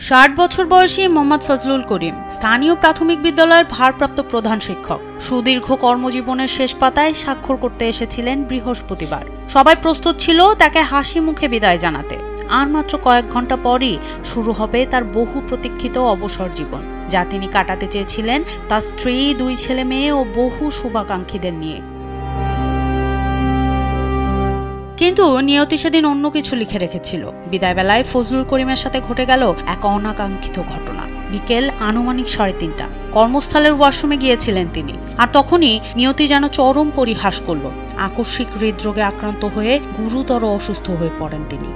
60 বছর বয়সী মোহাম্মদ ফজলুল করিম স্থানীয় প্রাথমিক বিদ্যালয়ের ভারপ্রাপ্ত প্রধান শিক্ষক। সুদীর্ঘ কর্মজীবনের শেষ পাতায় স্বাক্ষর করতে এসেছিলেন বৃহস্পতিবার। সবাই প্রস্তুত ছিল তাকে হাসি মুখে বিদায় জানাতে। আর মাত্র কয়েক ঘন্টা পরই শুরু হবে তার বহু প্রতীক্ষিত অবসর জীবন, যা তিনি কাটাতে চেয়েছিলেন তার স্ত্রী, 2 ছেলে মেয়ে ও বহু শুভাকাঙ্ক্ষীদের নিয়ে। কিন্তু নিয়তি সেদিন অন্য কিছু লিখে রেখেছিল। বিদায়বেলায় ফজলুল করিমের সাথে ঘটে গেল এক অনাকাঙ্ক্ষিত ঘটনা। বিকেল আনুমানিক 3:30 কর্মস্থলের ওয়াশরুমে গিয়েছিলেন তিনি, আর তখনই নিয়তি যেন চরম পরিহাস করল। আকস্মিক হৃদরোগে আক্রান্ত হয়ে গুরুতর অসুস্থ হয়ে পড়েন তিনি।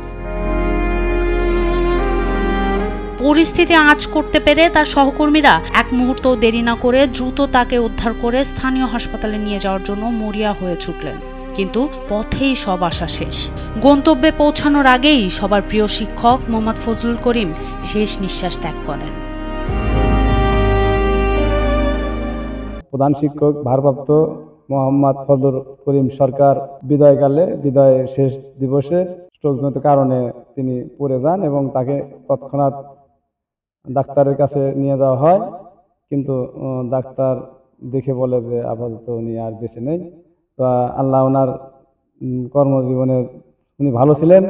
পরিস্থিতি আঁচ করতে পেরে তার সহকর্মীরা এক মুহূর্ত দেরি না করে দ্রুত তাকে উদ্ধার করে স্থানীয় হাসপাতালে নিয়ে যাওয়ার জন্য মরিয়া হয়ে ছুটলেন। কিন্তু পথেই সব আশা শেষ। গন্তব্যে পৌঁছানোর আগেই সবার প্রিয় শিক্ষক মোহাম্মদ ফজলুল করিম শেষ নিঃশ্বাস ত্যাগ করেন। প্রধান শিক্ষক ভারপ্রাপ্ত মোহাম্মদ ফজলুল করিম সরকার বিদায়কালে বিদায় শেষ দিবসে স্ট্রোকজনিত কারণে তিনি পড়ে যান এবং তাকে তৎক্ষণাৎ ডাক্তারের কাছে নিয়ে যাওয়া হয়। কিন্তু ডাক্তার দেখে বলে যে আপাতত উনি আর বেঁচে নেই। আল্লাহ ওনার কর্মজীবনে উনি ভালো ছিলেন।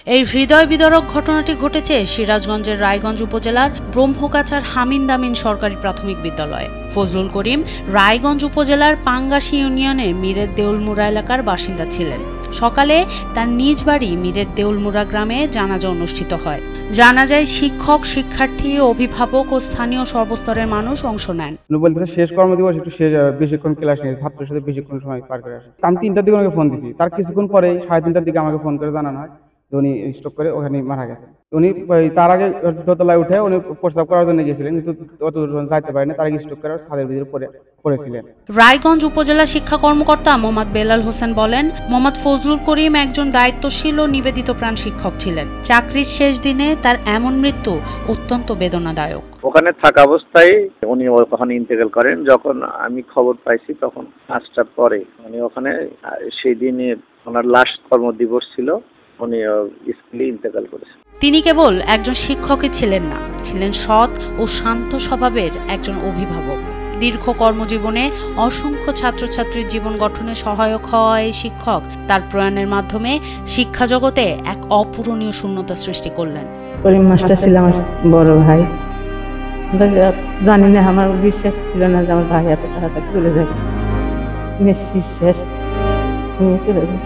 এই হৃদয় বিদারক ঘটনাটি ঘটেছে সিরাজগঞ্জের রায়গঞ্জ উপজেলার ব্রহ্মগাছার হামিনদামিন সরকারি প্রাথমিক বিদ্যালয়ে। ফজলুল করিম রায়গঞ্জ উপজেলার পাঙ্গাসি ইউনিয়নের মীরের দেউলমুড়া এলাকার বাসিন্দা ছিলেন। সকালে তার নিজ বাড়ি মীরের দেউলমুড়া গ্রামে জানাজা অনুষ্ঠিত হয়। জানাজায় শিক্ষক, শিক্ষার্থী, অভিভাবক ও স্থানীয় সর্বস্তরের মানুষ অংশ নেন। বলতে শেষ কর্মদিবস একটু বেশিক্ষণ ক্লাস নিয়ে ছাত্রের সাথে বেশিক্ষণ সময় পার করে আসে। আমি 3টার দিকে ওনাকে ফোন দিছি, তার কিছুক্ষণ পরে 3:30টার দিকে আমাকে ফোন করে জানানো হয় উনি স্ট্রোক করে ওখানে মারা গেছেন। উনি তার আগে দোতলায় উঠে উনি প্রস্তাব করার জন্য গেছিলেন, কিন্তু অত যাইতে পারেনি। তার আগে স্ট্রোক করে ছাদের ভিতরে পড়েছিলেন। রায়গঞ্জ উপজেলা শিক্ষা কর্মকর্তা মোহাম্মদ বেলাল হোসেন বলেন, মোহাম্মদ ফজলুল করিম একজন দায়িত্বশীল ও নিবেদিত প্রাণ শিক্ষক ছিলেন। চাকরির শেষ দিনে তার এমন মৃত্যু অত্যন্ত বেদনাদায়ক। ওখানে থাকা অবস্থায় উনি ওখানে ইন্তেকাল করেন। যখন আমি খবর পাইছি তখন 5টার পরে উনি ওখানে, সেই দিনে ওনার লাস্ট কর্মদিবস ছিল, উনি স্কুলে ইন্তেকাল করেছেন। তিনি কেবল একজন শিক্ষকই ছিলেন না, ছিলেন সৎ ও শান্ত স্বভাবের একজন অভিভাবক। দীর্ঘ কর্মজীবনে অসংখ্য ছাত্রছাত্রীর জীবন গঠনে সহায়ক হওয়া এই শিক্ষক তার প্রয়াণের মাধ্যমে শিক্ষা জগতে এক অপূরণীয় শূন্যতা সৃষ্টি করলেন। করিম মাস্টার ছিল আমার বড় ভাই। জানি না, আমার বিশ্বাস ছিল না যে আমার ভাই এত তাড়াতাড়ি চলে যাবে। শেষ চলে যাবে।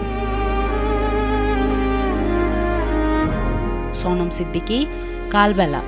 সোনম সিদ্দিকী, কালবেলা।